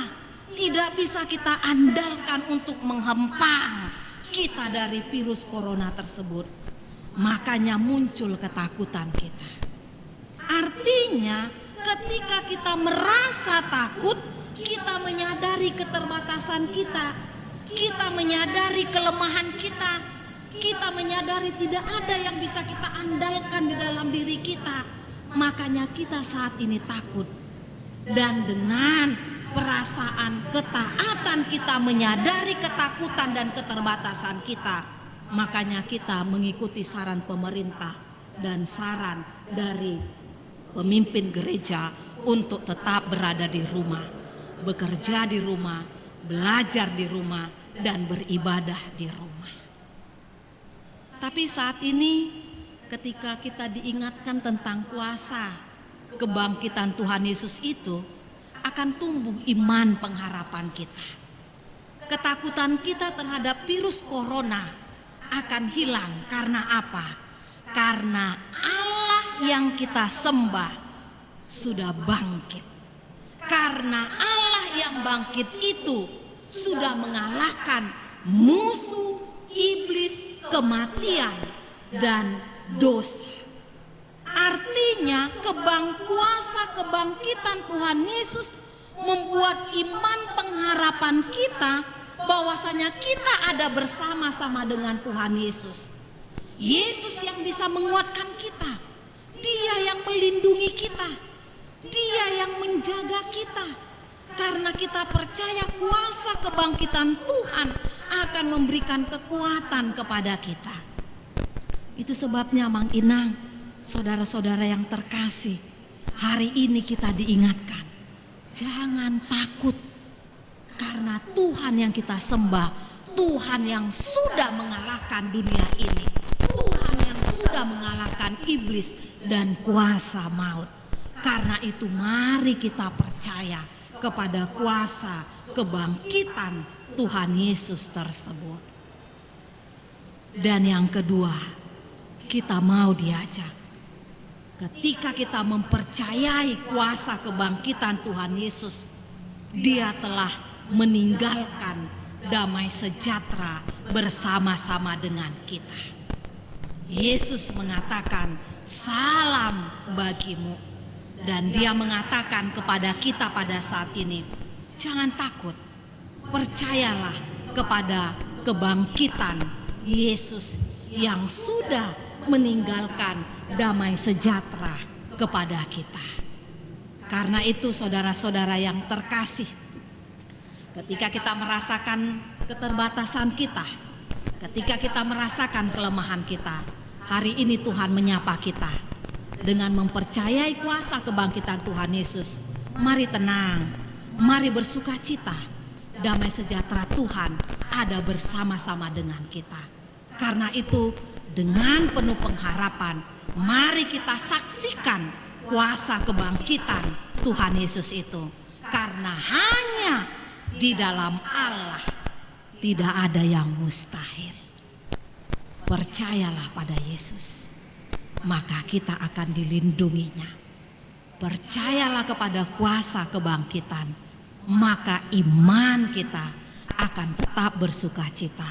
tidak bisa kita andalkan untuk menghempang kita dari virus corona tersebut. Makanya muncul ketakutan kita. Artinya ketika kita merasa takut, kita menyadari keterbatasan kita, kita menyadari kelemahan kita menyadari tidak ada yang bisa kita andalkan di dalam diri kita. Makanya kita saat ini takut. Dan dengan perasaan ketaatan kita menyadari ketakutan dan keterbatasan kita, makanya kita mengikuti saran pemerintah dan saran dari pemimpin gereja untuk tetap berada di rumah, bekerja di rumah, belajar di rumah, dan beribadah di rumah. Tapi saat ini ketika kita diingatkan tentang kuasa kebangkitan Tuhan Yesus itu, akan tumbuh iman pengharapan kita. Ketakutan kita terhadap virus corona akan hilang. Karena apa? Karena Allah yang kita sembah sudah bangkit. Karena Allah yang bangkit itu sudah mengalahkan musuh iblis, kematian dan dosa. Artinya kuasa kebangkitan Tuhan Yesus membuat iman pengharapan kita bahwasanya kita ada bersama-sama dengan Tuhan Yesus. Yesus yang bisa menguatkan kita, Dia yang melindungi kita, Dia yang menjaga kita. Karena kita percaya kuasa kebangkitan Tuhan akan memberikan kekuatan kepada kita. Itu sebabnya Mang Inang, saudara-saudara yang terkasih, hari ini kita diingatkan, jangan takut. Karena Tuhan yang kita sembah, Tuhan yang sudah mengalahkan dunia ini, Tuhan yang sudah mengalahkan iblis dan kuasa maut. Karena itu mari kita percaya kepada kuasa kebangkitan Tuhan Yesus tersebut. Dan yang kedua, kita mau diajak, ketika kita mempercayai kuasa kebangkitan Tuhan Yesus, Dia telah meninggalkan damai sejahtera bersama-sama dengan kita. Yesus mengatakan, salam bagimu. Dan dia mengatakan kepada kita pada saat ini, jangan takut, percayalah kepada kebangkitan Yesus yang sudah meninggalkan damai sejahtera kepada kita. Karena itu saudara-saudara yang terkasih, ketika kita merasakan keterbatasan kita, ketika kita merasakan kelemahan kita, hari ini Tuhan menyapa kita dengan mempercayai kuasa kebangkitan Tuhan Yesus. Mari tenang, mari bersuka cita. Damai sejahtera Tuhan ada bersama-sama dengan kita. Karena itu dengan penuh pengharapan, mari kita saksikan kuasa kebangkitan Tuhan Yesus itu. Karena hanya di dalam Allah tidak ada yang mustahil. Percayalah pada Yesus, maka kita akan dilindunginya. Percayalah kepada kuasa kebangkitan, maka iman kita akan tetap bersuka cita.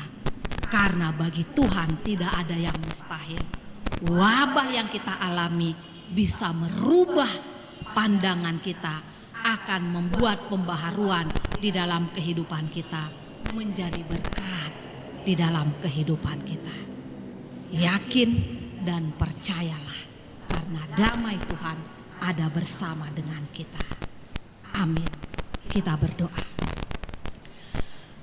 Karena bagi Tuhan tidak ada yang mustahil. Wabah yang kita alami bisa merubah pandangan kita, akan membuat pembaharuan di dalam kehidupan kita, menjadi berkat di dalam kehidupan kita. Yakin dan percayalah, karena damai Tuhan ada bersama dengan kita. Amin. Kita berdoa.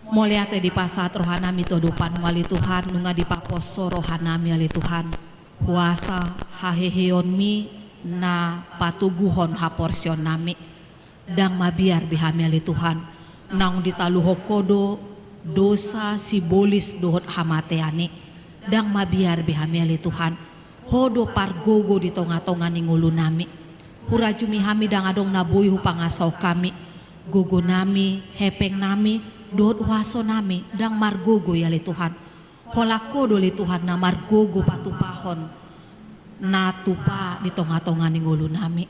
Moliate di pasat rohanami todupan wali Tuhan, nunga di paposo rohanami wali Tuhan. Puasa haheheon mi na patuguhon haporsion nami. Dang mabiar bihami wali Tuhan. Nang ditaluhokodo dosa sibolis dohot hamateani. Dang mabiar bihami wali Tuhan. Hodo pargogo di tonga-tonga ningulu nami. Hurajumi hami dang adong nabuy hupangasaw kami. Gogo nami, hepeng nami, dohot waso nami, dang margogo ya li Tuhan. Holako do li Tuhan na margogo patupahon. Na tupa di tonga-tonga ningulu nami.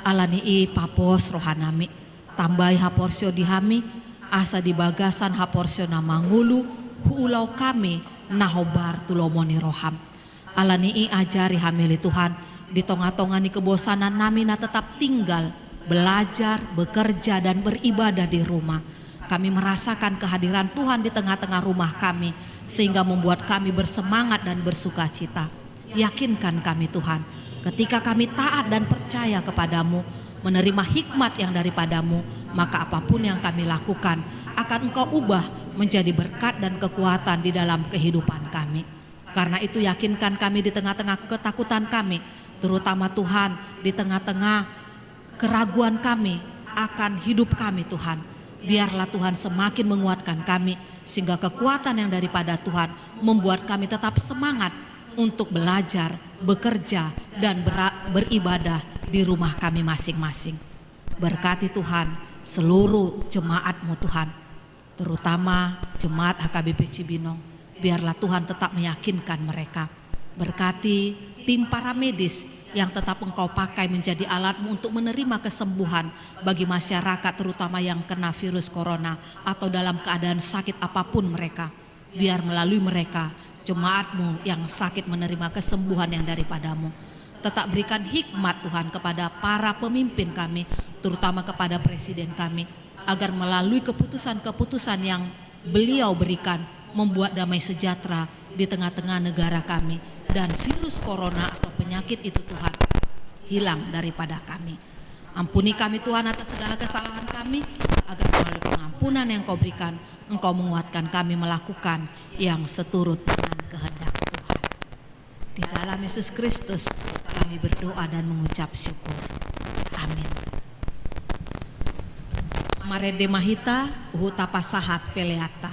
Alani i papos rohanami. Tambahi haporsyo di hami, asa di bagasan haporsyo na mangulu, huulaw kami nahobar tulomoni roham. Alani i ajari hami li Tuhan, di tonga-tonga ni kebosanan nami na tetap tinggal, belajar, bekerja dan beribadah di rumah. Kami merasakan kehadiran Tuhan di tengah-tengah rumah kami, sehingga membuat kami bersemangat dan bersuka cita. Yakinkan kami Tuhan, ketika kami taat dan percaya kepadamu, menerima hikmat yang daripadamu, maka apapun yang kami lakukan akan Engkau ubah menjadi berkat dan kekuatan di dalam kehidupan kami. Karena itu yakinkan kami di tengah-tengah ketakutan kami, terutama Tuhan di tengah-tengah keraguan kami akan hidup kami Tuhan. Biarlah Tuhan semakin menguatkan kami, sehingga kekuatan yang daripada Tuhan membuat kami tetap semangat untuk belajar, bekerja, dan beribadah di rumah kami masing-masing. Berkati Tuhan seluruh jemaat-Mu Tuhan, terutama jemaat HKBP Cibinong. Biarlah Tuhan tetap meyakinkan mereka. Berkati tim para medis yang tetap Engkau pakai menjadi alat-Mu untuk menerima kesembuhan bagi masyarakat, terutama yang kena virus corona atau dalam keadaan sakit apapun mereka. Biar melalui mereka jemaat-Mu yang sakit menerima kesembuhan yang daripadamu. Tetap berikan hikmat Tuhan kepada para pemimpin kami, terutama kepada presiden kami, agar melalui keputusan-keputusan yang beliau berikan membuat damai sejahtera di tengah-tengah negara kami, dan virus corona atau penyakit itu Tuhan hilang daripada kami. Ampuni kami Tuhan atas segala kesalahan kami, agar melalui pengampunan yang Kau berikan, Engkau menguatkan kami melakukan yang seturut dengan kehendak Tuhan. Di dalam Yesus Kristus kami berdoa dan mengucap syukur. Amin. Marede mahita uhuta pasahat peleata.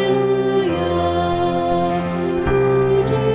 Hallelujah, puji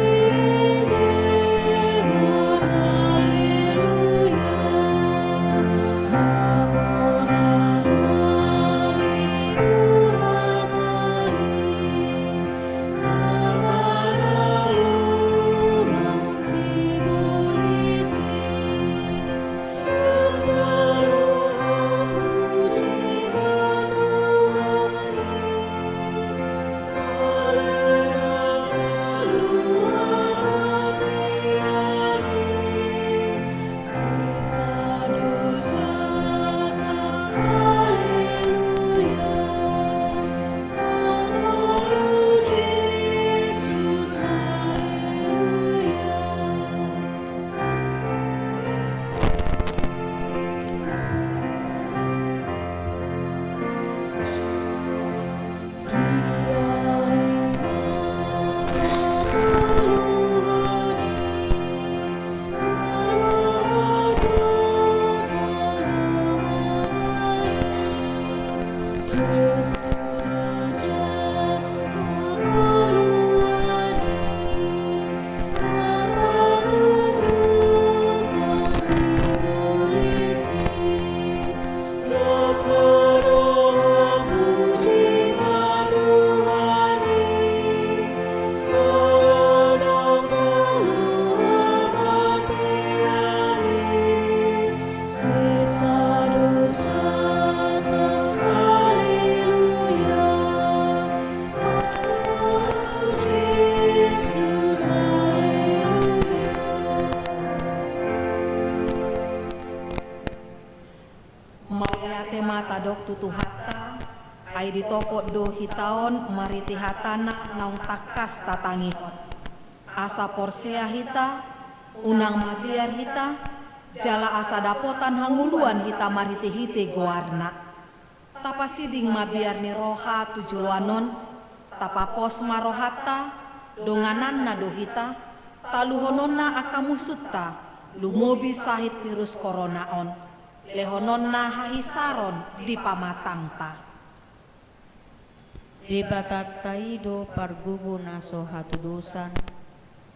tadok tutu hatta ai ditopot do hitaon mariti hatana naung takas tatangihon asa porsea hita unang mabiar hita jala asa dapotan hanguluan hita mariti hite goarna tapasiding mabiar ni roha tujuluanon tapapos marohata donganan na do hita taluhononna akamusutta lumobi sahit virus coronaon lehononna hahisaron di pamatangta Debatataido pargubo naso hatudusan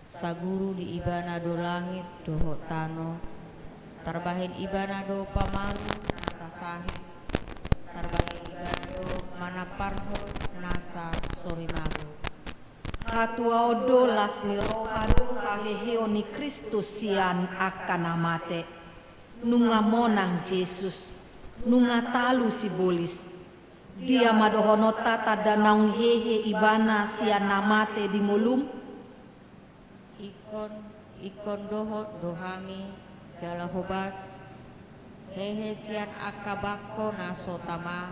saguru di ibana do langit do hotano tarbahin ibana do pamalu nasa sahit tarbahin ibana do manaparho nasa sorimago hatuaudo lasmi rohado haheheo ni Kristus sian akan amate nunga monang Yesus nunga talu si bolis dia madohono tata danang hehe ibana sian namate di mulum ikon dohot dohami jala hobas hehe sian akabako naso tama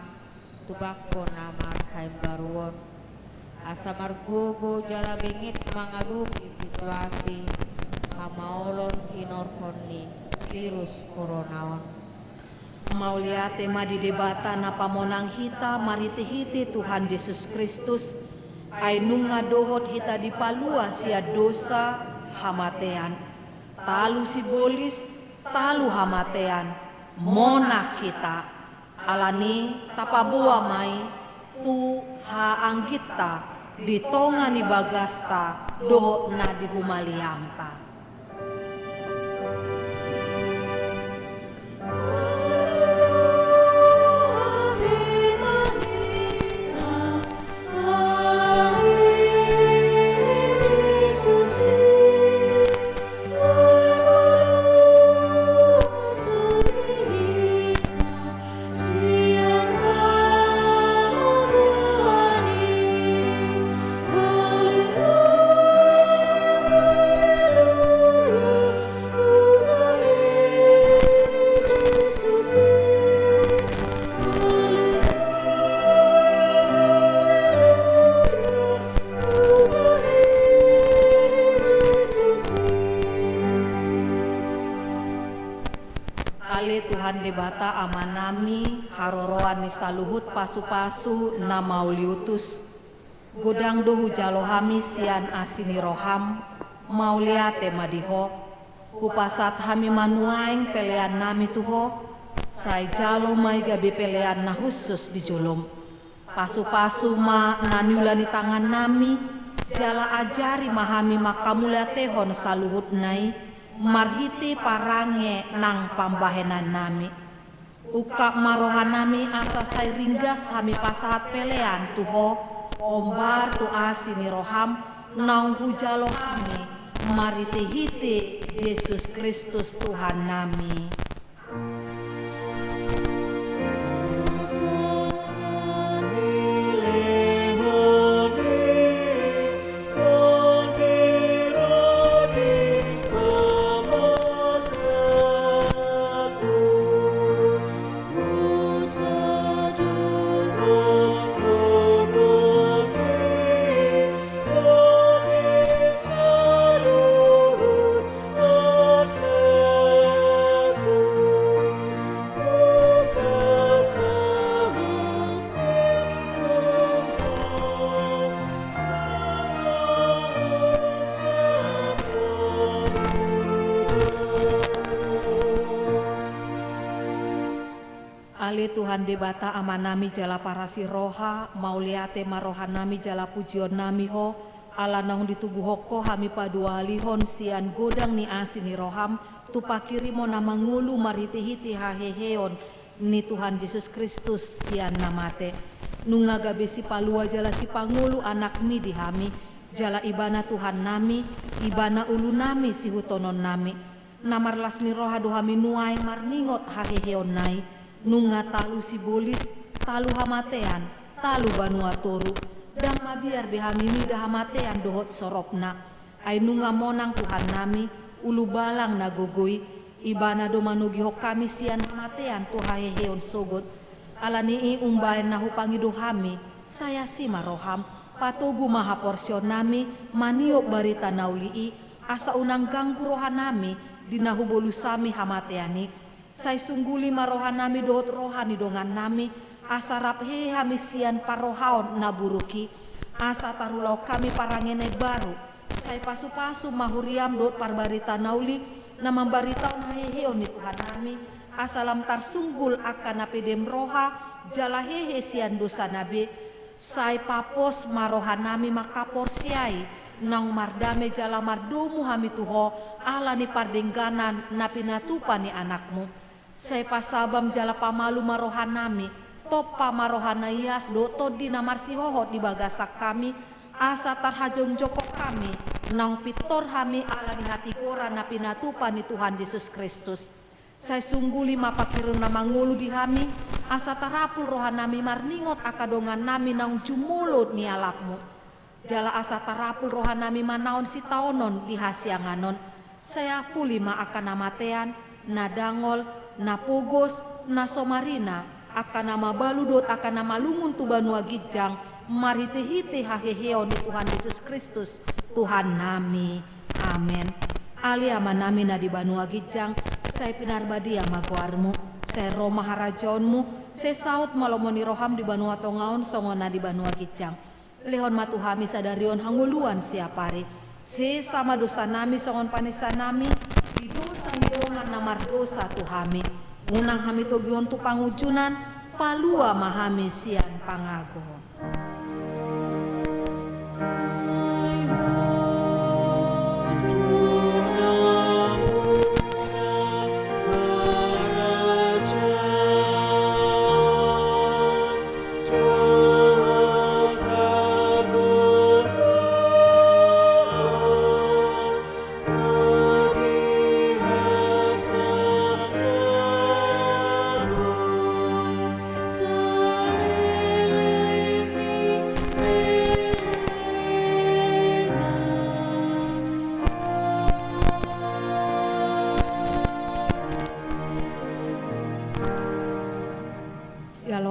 tubako namar haimbaruon asa margogo jala bengit mangaduki situasi hamaolon hinorhonni virus coronaon Mauliate madi debata na pamonang hita mariti-hiti Tuhan Yesus Kristus ay nunga dohot hita di palua sia dosa hamatean talu si bolis talu hamatean monak kita alani tapabua mai tu haang kita di tonga ni bagasta dohot na di humaliamta Tuhan debata amanami haroroan ni saluhut pasu-pasu na mauliutus godang dohu jalohami sian asini roham mauliate madiho upasat hami manuaing pelean nami tuho sai jalo mai gabi pelean na khusus di jolom pasu-pasu ma naniulani tangan nami jala ajari mahami makamulatehon saluhut nai marhiti parange nang pambahenan nami uka marohan nami asa say ringgas hami pasahat pelean tuho ombar tu asini roham naung hujalo hami mariti hiti Yesus Kristus Tuhan nami Tuhan debata amanami jala parasi roha mauliate marohanami jala pujion nami ho ala naung ditubuh hoko hami padua lihon sian godang ni asini roham tupakirimo na mangulu mariti-hiti haheheon ni Tuhan Yesus Kristus sian namate nunga gabesi palua jala si pangulu anak mi di hami jala ibana Tuhan nami ibana ulu nami si hutonon nami namarlas ni roha dohami nuaing marningot haheheon nai nunga talu si bolis talu hamatean talu banua toru dang mabiar behami mida hamatean dohot soropna ay nunga monang Tuhan nami ulu balang nagogoi ibana do manugi hok kami sian hamatean tu haheheon sogot alani umbayan nahu pangidu hami, saya si maroham, patugu maha porsion nami, maniop barita naulii, asa unang ganggu rohanami, dinahu bolusami hamateani, saya sungguli marohanami dohot rohani dongan nami, asa raphe hamisian parohaon naburuki, asa tarulau kami parangene baru, saya pasu-pasu mahuriam dohot parbarita nauli, nama baritaon haheheon ni Tuhan nami, asalam tarsunggul akan napedem roha jala hehe sian dosa nabe sai papos maroha nami makapor siai nang mardame jala mardomu hami tuho ala ni pardengganan napi natupa ni anakmu sai pasabam jala pamalu maroha nami topa maroha nayas do todi namar sihoho di bagasak kami asa tarhajong joko kami nang pitor hami ala ni hati gora napi natupa ni Tuhan Yesus Kristus. Saya sungguli mapakirun na mangulu di hami, asa tarapul rohan nami marningot akadongan nami naung jumulot ni alapmu. Jala asa tarapul rohan nami manaon si taonon di hasianganon. Saya puli ma akan namatean, na dangol, na pugos, na somarina, akan nama baludot akan nama lungun tu banua gijang, marite-hite haheheon di Tuhan Yesus Kristus, Tuhan nami. Amin. Aliaman nami na di banua gijang, saya pinarbadia magoarmu, saya Roma harajonmu, saya saut malomoni roham di banua tongaon songona di banua gijang. Lehon matuhami sadarion hanguluan siapari, se sama dosa nami songon panisa nami, di dosa nidongan namar dosa tuhami. Ngunang hami togion tu pangujunan, palua mahami sian pangago.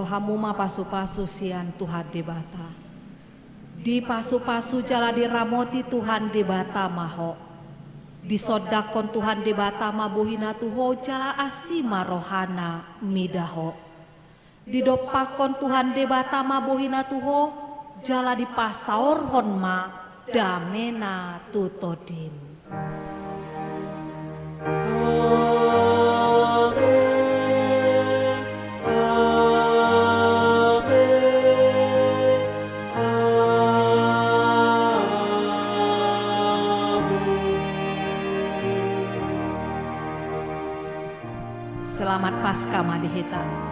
Hamuma pasu-pasu sian Tuhan debata. Di pasu-pasu jala diramoti Tuhan debata maho. Di sodakon Tuhan debata mabuhina tuho jala asima rohana midaho. Di dopakon Tuhan debata mabuhina tuho jala di pasaor honma damena tutodim. Selamat Paskah Madihita.